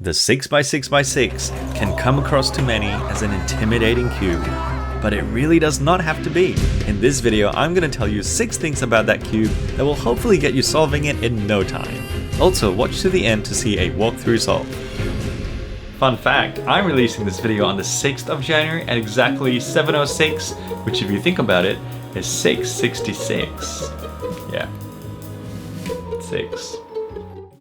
The 6x6x6 can come across to many as an intimidating cube, but it really does not have to be. In this video, I'm going to tell you 6 things about that cube that will hopefully get you solving it in no time. Also, watch to the end to see a walkthrough solve. Fun fact, I'm releasing this video on the 6th of January at exactly 7:06, which if you think about it, is 666. Yeah, 6.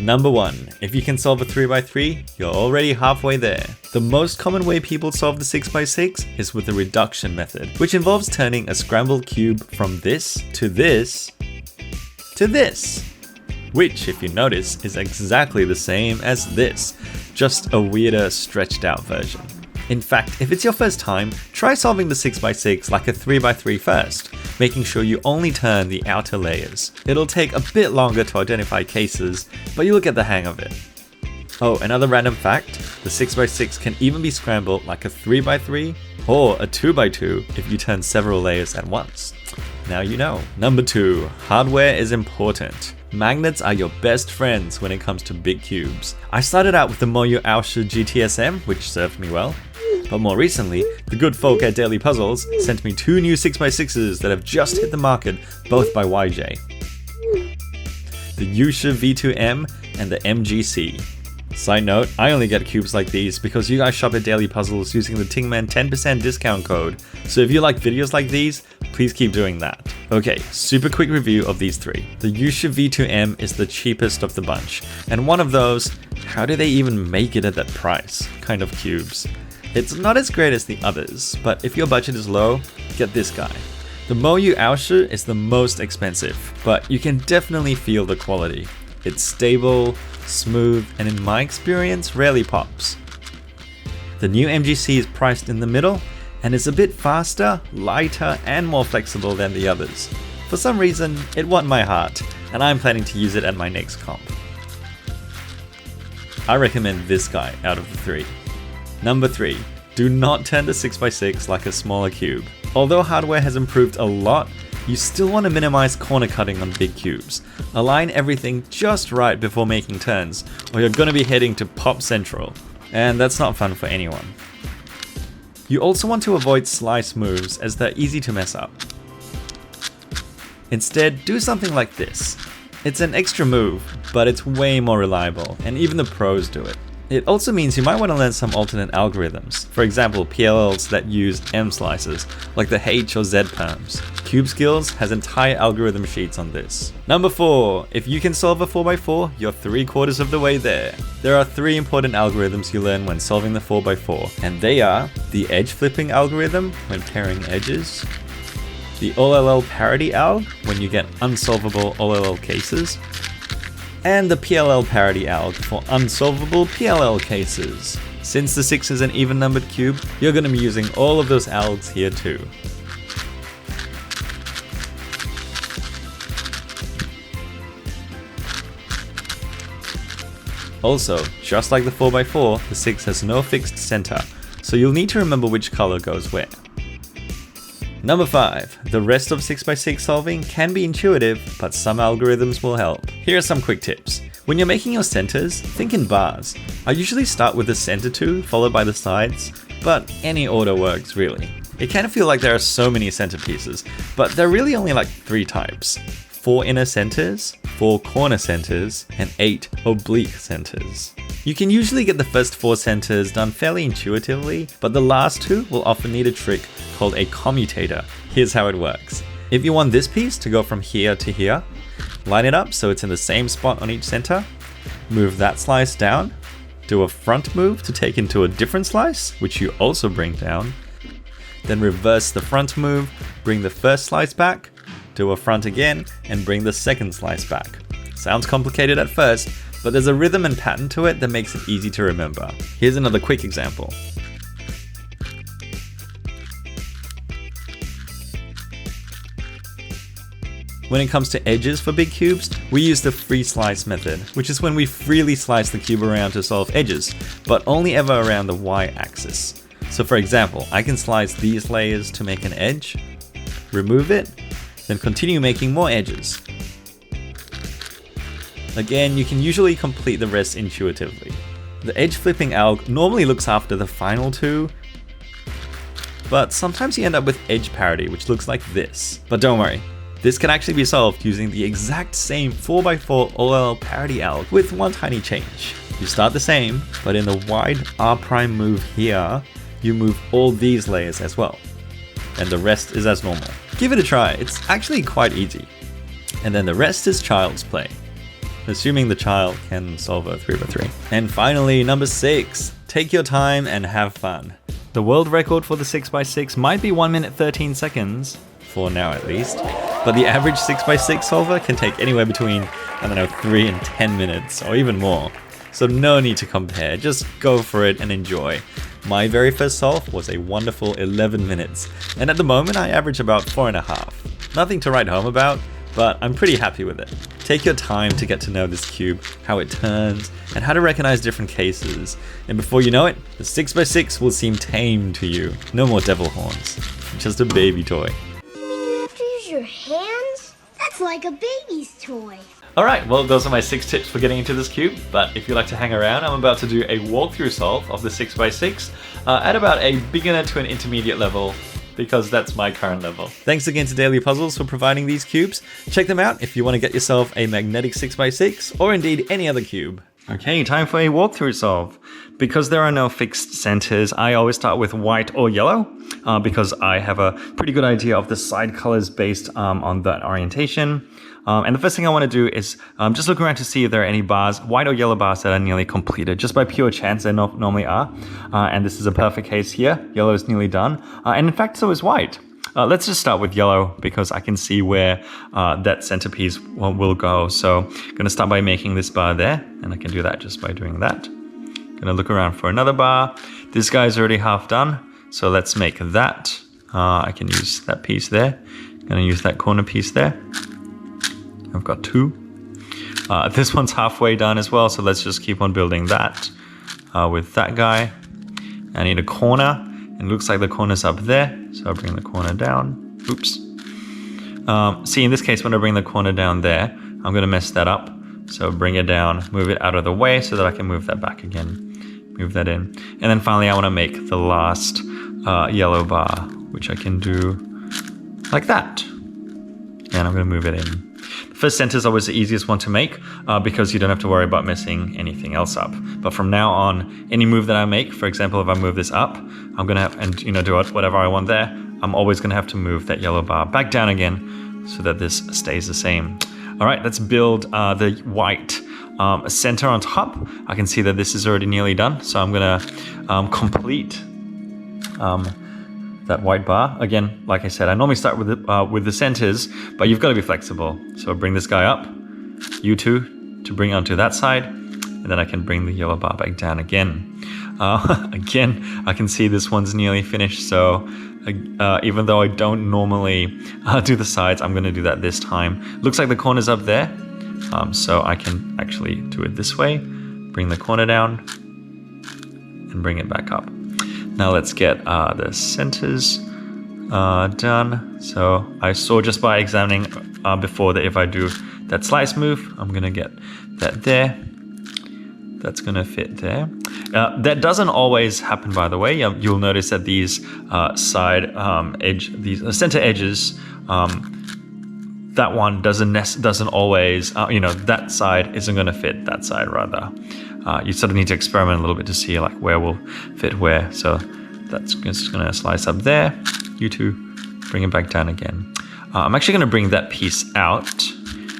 Number 1. If you can solve a 3x3, you're already halfway there. The most common way people solve the 6x6 is with the reduction method, which involves turning a scrambled cube from this to this to this, which, if you notice, is exactly the same as this, just a weirder, stretched out version. In fact, if it's your first time, try solving the 6x6 like a 3x3 first, making sure you only turn the outer layers. It'll take a bit longer to identify cases, but you'll get the hang of it. Oh, another random fact, the 6x6 can even be scrambled like a 3x3 or a 2x2 if you turn several layers at once. Now you know. Number 2, hardware is important. Magnets are your best friends when it comes to big cubes. I started out with the Moyu Aosha GTSM, which served me well. But more recently, the good folk at Daily Puzzles sent me 2 new 6x6s that have just hit the market, both by YJ. The Yusha V2M and the MGC. Side note, I only get cubes like these because you guys shop at Daily Puzzles using the Tingman 10% discount code, so if you like videos like these, please keep doing that. Okay, super quick review of these 3. The Yusha V2M is the cheapest of the bunch, and one of those, how do they even make it at that price, kind of cubes. It's not as great as the others, but if your budget is low, get this guy. The Moyu Aosha is the most expensive, but you can definitely feel the quality. It's stable, smooth, and in my experience, rarely pops. The new MGC is priced in the middle, and is a bit faster, lighter, and more flexible than the others. For some reason, it won my heart, and I'm planning to use it at my next comp. I recommend this guy out of the 3. Number 3. Do not turn the 6x6 like a smaller cube. Although hardware has improved a lot, you still want to minimize corner cutting on big cubes. Align everything just right before making turns, or you're going to be heading to Pop Central, and that's not fun for anyone. You also want to avoid slice moves as they're easy to mess up. Instead, do something like this. It's an extra move, but it's way more reliable, and even the pros do it. It also means you might want to learn some alternate algorithms, for example PLLs that use M slices, like the H or Z perms. Cube Skills has entire algorithm sheets on this. Number 4, if you can solve a 4x4, you're 3/4 of the way there. There are 3 important algorithms you learn when solving the 4x4, and they are the edge flipping algorithm when pairing edges, the OLL parity alg when you get unsolvable OLL cases, and the PLL parity alg for unsolvable PLL cases. Since the 6 is an even numbered cube, you're going to be using all of those algs here too. Also, just like the 4x4, the 6 has no fixed center, so you'll need to remember which color goes where. Number 5. The rest of 6x6 solving can be intuitive, but some algorithms will help. Here are some quick tips. When you're making your centers, think in bars. I usually start with the center 2, followed by the sides, but any order works really. It can feel like there are so many center pieces, but there are really only like 3 types. 4 inner centers, 4 corner centers, and 8 oblique centers. You can usually get the first 4 centers done fairly intuitively, but the last 2 will often need a trick called a commutator. Here's how it works. If you want this piece to go from here to here, line it up so it's in the same spot on each center, move that slice down, do a front move to take into a different slice, which you also bring down, then reverse the front move, bring the first slice back, do a front again, and bring the second slice back. Sounds complicated at first, but there's a rhythm and pattern to it that makes it easy to remember. Here's another quick example. When it comes to edges for big cubes, we use the free slice method, which is when we freely slice the cube around to solve edges, but only ever around the y-axis. So for example, I can slice these layers to make an edge, remove it, then continue making more edges. Again, you can usually complete the rest intuitively. The edge flipping alg normally looks after the final two, but sometimes you end up with edge parity, which looks like this. But don't worry, this can actually be solved using the exact same 4x4 OLL parity alg with one tiny change. You start the same, but in the wide R prime move here, you move all these layers as well, and the rest is as normal. Give it a try, it's actually quite easy. And then the rest is child's play, assuming the child can solve a 3x3. And finally, number 6, take your time and have fun. The world record for the 6x6 might be 1 minute 13 seconds, for now at least, but the average 6x6 solver can take anywhere between, 3 and 10 minutes, or even more. So no need to compare, just go for it and enjoy. My very first solve was a wonderful 11 minutes, and at the moment I average about 4.5. Nothing to write home about, but I'm pretty happy with it. Take your time to get to know this cube, how it turns, and how to recognize different cases. And before you know it, the 6x6 will seem tame to you. No more devil horns, just a baby toy. You mean you have to use your hands? That's like a baby's toy. Alright, well those are my 6 tips for getting into this cube, but if you'd like to hang around, I'm about to do a walkthrough solve of the 6x6 at about a beginner to an intermediate level, because that's my current level. Thanks again to Daily Puzzles for providing these cubes. Check them out if you want to get yourself a magnetic 6x6 or indeed any other cube. Okay, time for a walkthrough solve. Because there are no fixed centers, I always start with white or yellow because I have a pretty good idea of the side colors based on that orientation. And the first thing I want to do is just look around to see if there are any bars, white or yellow bars that are nearly completed. Just by pure chance, there normally are. And this is a perfect case here. Yellow is nearly done. And in fact, so is white. Let's just start with yellow because I can see where that centerpiece will go. So I'm going to start by making this bar there. And I can do that just by doing that. Going to look around for another bar. This guy's already half done. So let's make that. I can use that piece there. Going to use that corner piece there. I've got 2. This one's halfway done as well, so let's just keep on building that with that guy. I need a corner, and it looks like the corner's up there, so I'll bring the corner down. Oops. See, in this case, when I bring the corner down there, I'm going to mess that up. So bring it down, move it out of the way so that I can move that back again. Move that in. And then finally, I want to make the last yellow bar, which I can do like that. And I'm going to move it in. First center is always the easiest one to make because you don't have to worry about messing anything else up. But from now on, any move that I make, for example, if I move this up, I'm gonna have, and do whatever I want there, I'm always gonna have to move that yellow bar back down again so that this stays the same. All right, let's build the white center on top. I can see that this is already nearly done, so I'm gonna complete that white bar. Again, like I said, I normally start with the centers, but you've got to be flexible. So I'll bring this guy up, you two, to bring onto that side, and then I can bring the yellow bar back down again. Again, I can see this one's nearly finished, so even though I don't normally do the sides, I'm going to do that this time. Looks like the corner's up there, so I can actually do it this way, bring the corner down, and bring it back up. Now let's get the centers done. So I saw just by examining before that if I do that slice move, I'm gonna get that there. That's gonna fit there. That doesn't always happen, by the way. You'll notice that these these center edges, that one doesn't always, that side isn't gonna fit that side rather. You sort of need to experiment a little bit to see like where will fit where. So that's just gonna slice up there. You two, bring it back down again. I'm actually gonna bring that piece out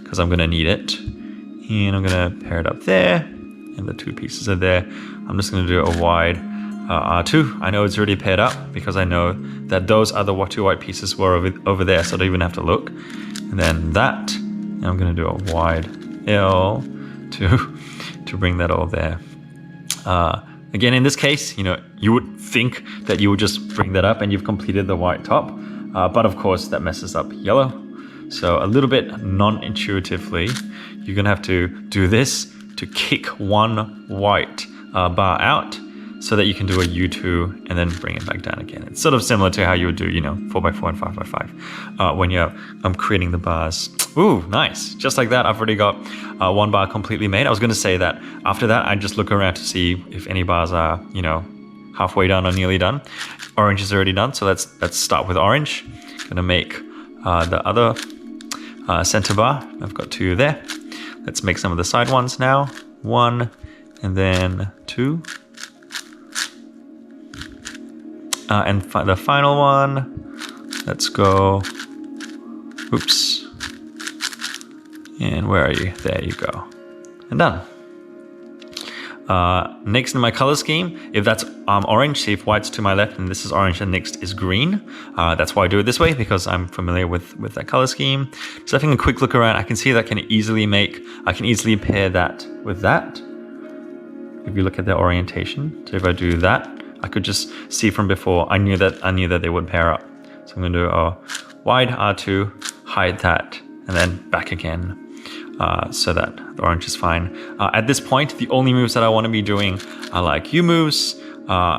because I'm gonna need it. And I'm gonna pair it up there. And the 2 pieces are there. I'm just gonna do a wide R2. I know it's already paired up because I know that those other 2 white pieces were over there, so I don't even have to look. And then that, and I'm gonna do a wide L to bring that all there. Again, in this case, you would think that you would just bring that up and you've completed the white top, but of course that messes up yellow. So a little bit non-intuitively, you're gonna have to do this to kick one white bar out so that you can do a U2 and then bring it back down again. It's sort of similar to how you would do, 4x4 and 5x5 when you're creating the bars. Ooh, nice. Just like that, I've already got one bar completely made. I was going to say that after that, I just look around to see if any bars are, halfway done or nearly done. Orange is already done, so let's start with orange. Gonna make the other center bar. I've got 2 there. Let's make some of the side ones now. 1 and then 2. And the final one, let's go, oops. And where are you? There you go. And done. Next in my color scheme, if that's orange, see if white's to my left and this is orange and next is green. That's why I do it this way, because I'm familiar with that color scheme. Just having a quick look around, I can see that I can easily pair that with that. If you look at their orientation. So if I do that, I could just see from before, I knew that they would pair up. So I'm gonna do a wide R2, hide that, and then back again. So that the orange is fine. At this point, the only moves that I want to be doing are like U moves I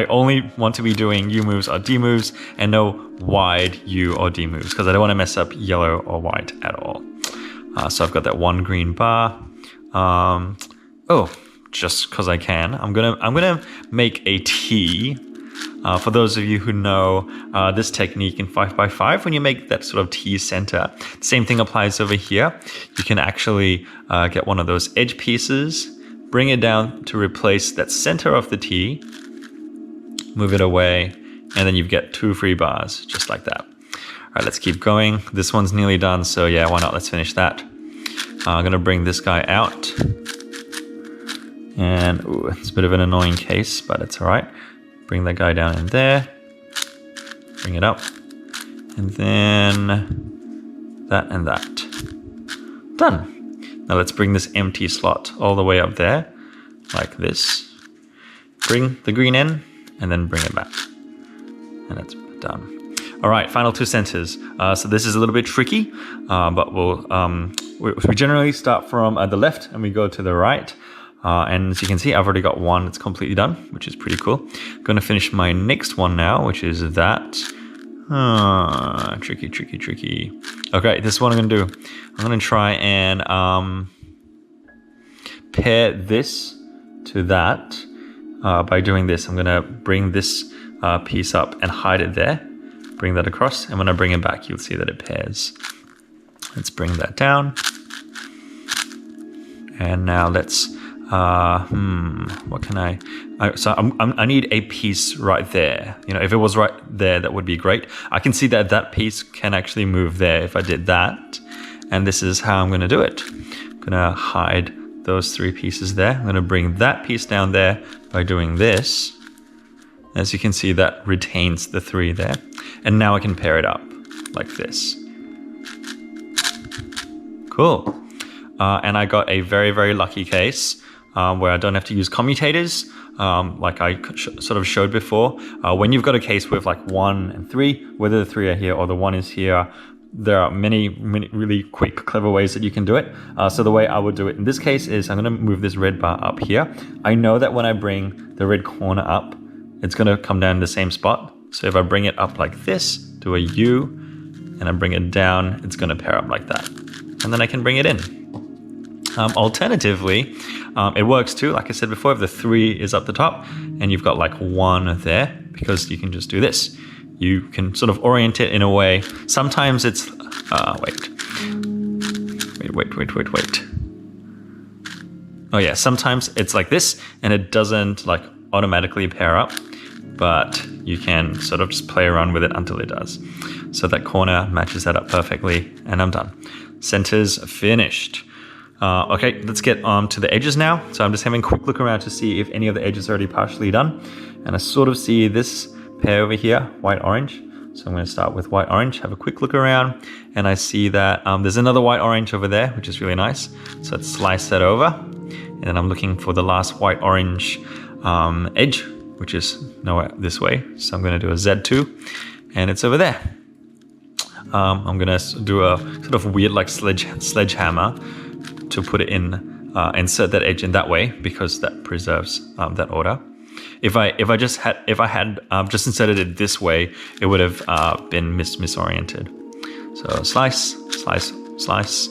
only want to be doing U moves or D moves and no wide U or D moves because I don't want to mess up yellow or white at all. So I've got that 1 green bar. Just because I can, I'm gonna make a T. For those of you who know this technique in 5x5, when you make that sort of T center, same thing applies over here. You can actually get one of those edge pieces, bring it down to replace that center of the T, move it away, and then you get 2 free bars, just like that. All right, let's keep going. This one's nearly done, so yeah, why not? Let's finish that. I'm gonna bring this guy out. And it's a bit of an annoying case, but it's all right. Bring that guy down in there, bring it up, and then that and that. Done. Now let's bring this empty slot all the way up there, like this. Bring the green in, and then bring it back. And that's done. All right, final 2 centers. So this is a little bit tricky, but we generally start from the left and we go to the right. And as you can see, I've already got one that's completely done, which is pretty cool. I'm going to finish my next one now, which is that. Tricky. Okay, this is what I'm going to do. I'm going to try and pair this to that by doing this. I'm going to bring this piece up and hide it there. Bring that across, and when I bring it back, you'll see that it pairs. Let's bring that down. And now let's... what can I need a piece right there. If it was right there, that would be great. I can see that piece can actually move there if I did that. And this is how I'm going to do it. I'm going to hide those 3 pieces there. I'm going to bring that piece down there by doing this. As you can see, that retains the 3 there. And now I can pair it up like this. Cool. And I got a very, very lucky case where I don't have to use commutators, like I sort of showed before. When you've got a case with like 1 and 3, whether the 3 are here or the 1 is here, there are many really quick, clever ways that you can do it. So the way I would do it in this case is I'm going to move this red bar up here. I know that when I bring the red corner up, it's going to come down in the same spot. So if I bring it up like this, do a U, and I bring it down, it's going to pair up like that. And then I can bring it in. Alternatively, it works too, like I said before, if the 3 is up the top and you've got like 1 there, because you can just do this. You can sort of orient it in a way. Sometimes it's, wait. Oh yeah, sometimes it's like this and it doesn't like automatically pair up, but you can sort of just play around with it until it does. So that corner matches that up perfectly and I'm done. Centers finished. Okay, let's get to the edges now. So I'm just having a quick look around to see if any of the edges are already partially done. And I sort of see this pair over here, white-orange. So I'm going to start with white-orange, have a quick look around. And I see that there's another white-orange over there, which is really nice. So let's slice that over. And then I'm looking for the last white-orange edge, which is nowhere this way. So I'm going to do a Z2, and it's over there. I'm going to do a sort of weird like sledgehammer to put it in insert that edge in that way because that preserves that order. If I had just inserted it this way, it would have been misoriented. So slice, slice, slice.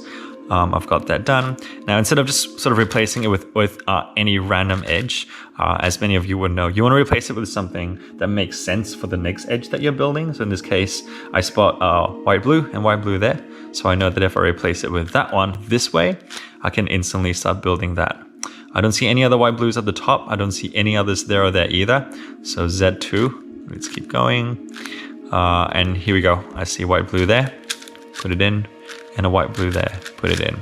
I've got that done. Now, instead of just sort of replacing it with any random edge, as many of you would know, you want to replace it with something that makes sense for the next edge that you're building. So in this case, I spot white, blue, and white, blue there. So I know that if I replace it with that one this way, I can instantly start building that. I don't see any other white blues at the top. I don't see any others there or there either. So Z2, let's keep going. And here we go. I see white, blue there, put it in, and a white, blue there, put it in.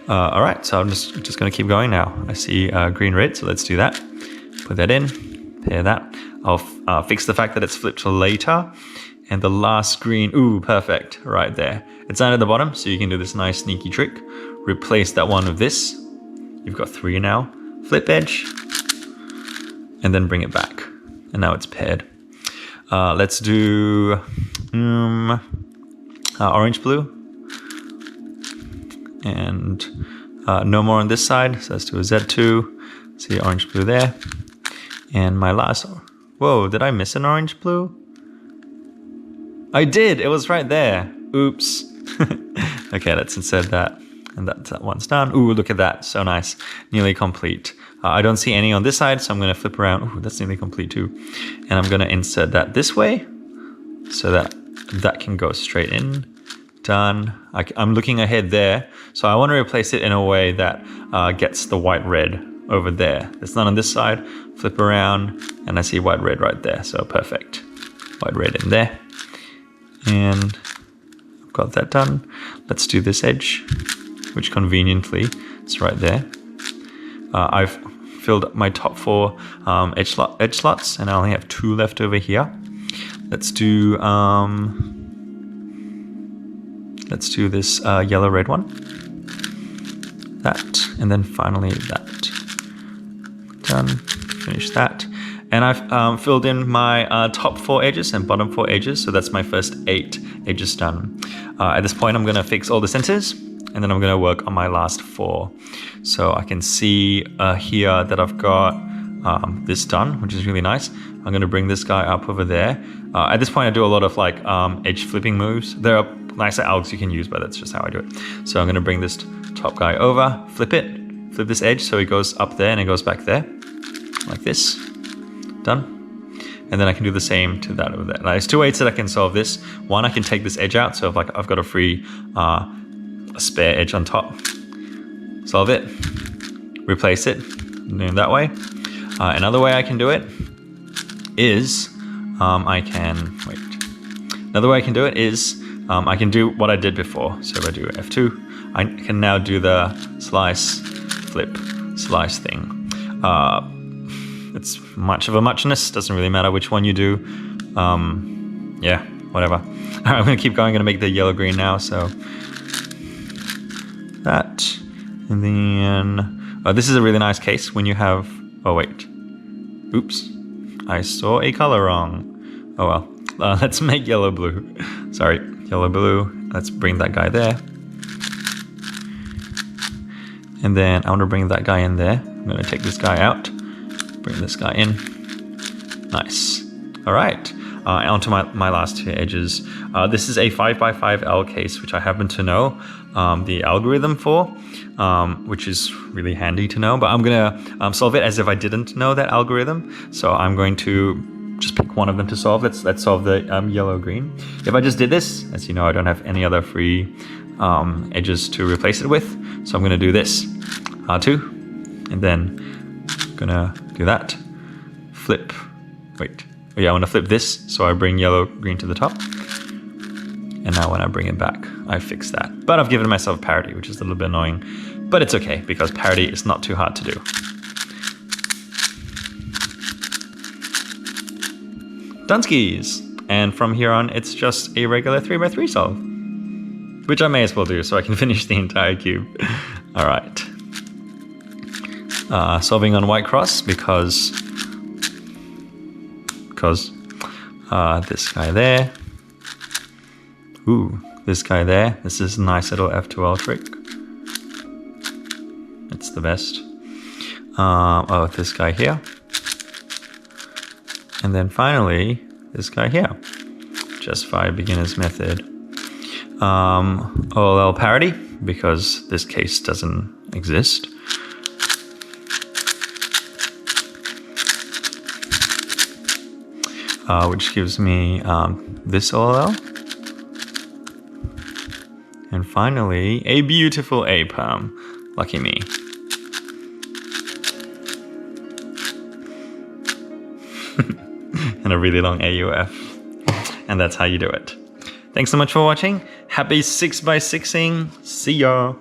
All right, so I'm just gonna keep going now. I see green, red, so let's do that. Put that in, pair that. I'll fix the fact that it's flipped later. And the last green, ooh, perfect, right there. It's down at the bottom, so you can do this nice sneaky trick. Replace that one with this. You've got 3 now. Flip edge, and then bring it back. And now it's paired. Let's do orange, blue. And no more on this side, so let's do a Z2. See orange, blue there. And my last, whoa, did I miss an orange, blue? I did, it was right there. Oops. Okay, let's insert that. And that one's done. Ooh, look at that, so nice. Nearly complete. I don't see any on this side, so I'm gonna flip around. Ooh, that's nearly complete too. And I'm gonna insert that this way so that that can go straight in. Done. I'm looking ahead there. So I wanna replace it in a way that gets the white, red over there. It's not on this side. Flip around and I see white, red right there. So perfect. White, red in there. And I've got that done. Let's do this edge, which conveniently is right there. I've filled my top 4 edge slots, and I only have 2 left over here. Let's do this yellow, red one. That, and then finally that. Done. Finish that. And I've filled in my top 4 edges and bottom 4 edges, so that's my first 8 edges done. At this point, I'm gonna fix all the centers, and then I'm gonna work on my last 4. So I can see here that I've got this done, which is really nice. I'm gonna bring this guy up over there. At this point, I do a lot of like edge flipping moves. There are nicer algs you can use, but that's just how I do it. So I'm gonna bring this top guy over, flip this edge so it goes up there and it goes back there, like this. Done. And then I can do the same to that over there. Now, there's 2 ways that I can solve this. One, I can take this edge out, so if like I've got a free a spare edge on top. Solve it, replace it, do it that way. Another way I can do it is I can do what I did before. So if I do F2, I can now do the slice, flip, slice thing. It's much of a muchness, doesn't really matter which one you do. Yeah, whatever. All right, I'm gonna keep going, I'm gonna make the yellow green now, so. That, and then, this is a really nice case when you have, oh wait, oops, I saw a color wrong. Oh well, let's make yellow, blue. Sorry, yellow, blue, let's bring that guy there. And then I wanna bring that guy in there. I'm gonna take this guy out. Bring this guy in. Nice. All right. Onto my last 2 edges. This is a 5x5 L case, which I happen to know the algorithm for, which is really handy to know. But I'm gonna solve it as if I didn't know that algorithm. So I'm going to just pick one of them to solve. Let's solve the yellow green. If I just did this, as you know, I don't have any other free edges to replace it with. So I'm gonna do this, 2, and then gonna do that, flip, wait, oh yeah, I want to flip this, so I bring yellow, green to the top, and now when I bring it back, I fix that. But I've given myself parity, which is a little bit annoying, but it's okay, because parity is not too hard to do. Dunskies! And from here on, it's just a regular 3x3 solve, which I may as well do, so I can finish the entire cube. All right. Solving on white cross because this guy there. Ooh, this guy there. This is a nice little F2L trick. It's the best. Oh, this guy here. And then finally, this guy here. Justify beginner's method. OLL parity, because this case doesn't exist. Which gives me this OLL. And finally, a beautiful A perm. Lucky me. And a really long AUF. And that's how you do it. Thanks so much for watching. Happy 6x6ing. See ya.